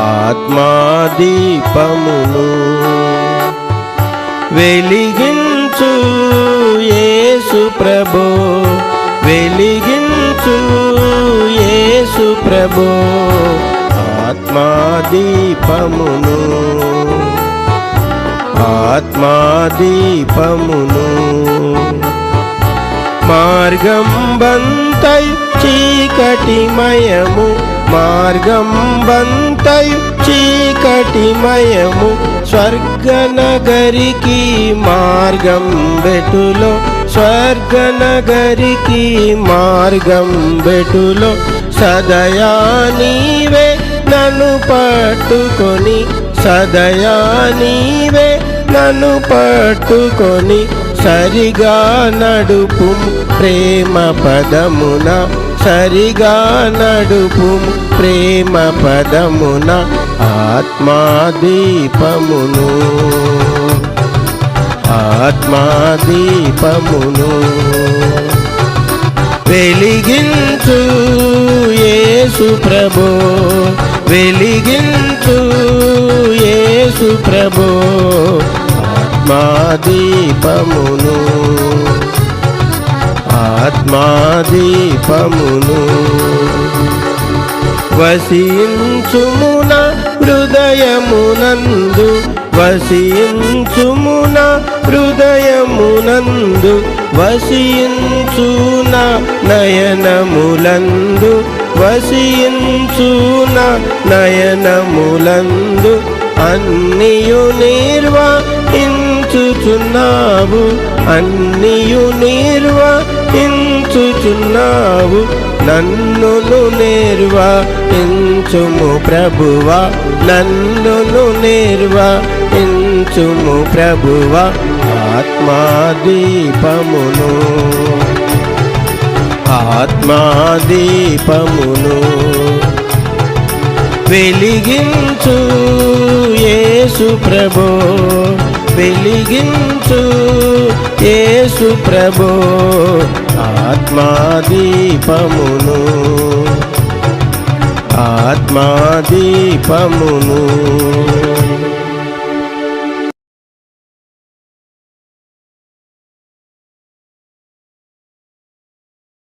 ఆత్మాదీపమును వెలిగించు యేసు ప్రభో, వెలిగించు యేసు ప్రభో, ఆత్మాదీపమును ఆత్మాదీపమును. మార్గం బంతయు చీకటిమయము, మార్గం బంతయు చీకటిమయము, స్వర్గనగరికి మార్గం బెటులో, స్వర్గనగరికి మార్గం బెటులో, సదయా నీవే నన్ను పట్టుకొని, సదయా నీవే నన్ను పట్టుకొని, సరిగా నడుపు ప్రేమ పదమున, సరిగా నడుపు ప్రేమ పదమున, ఆత్మాదీపమును ఆత్మాదీపమును వెలిగించు యేసు ప్రభో, వెలిగించు యేసు ప్రభో, ఆత్మాదీపమును ఆత్మాదీపమును. వసించుమున హృదయమునందు, వసించుమున హృదయమునందు, వసించున నయనములందు, వసించున నయనములందు, అన్నియు నిర్వహించుచున్నావు, అన్నియు నిర్వహించుచున్నావు, నన్నును నిర్వహించుము ప్రభువా, నన్నును నిర్వహించుము ప్రభువా, ఆత్మాదీపమును ఆత్మాదీపమును వెలిగించు యేసు ప్రభో, వెలిగించు యేసు ప్రభో, ఆత్మాదీపమును ఆత్మాదీపమును.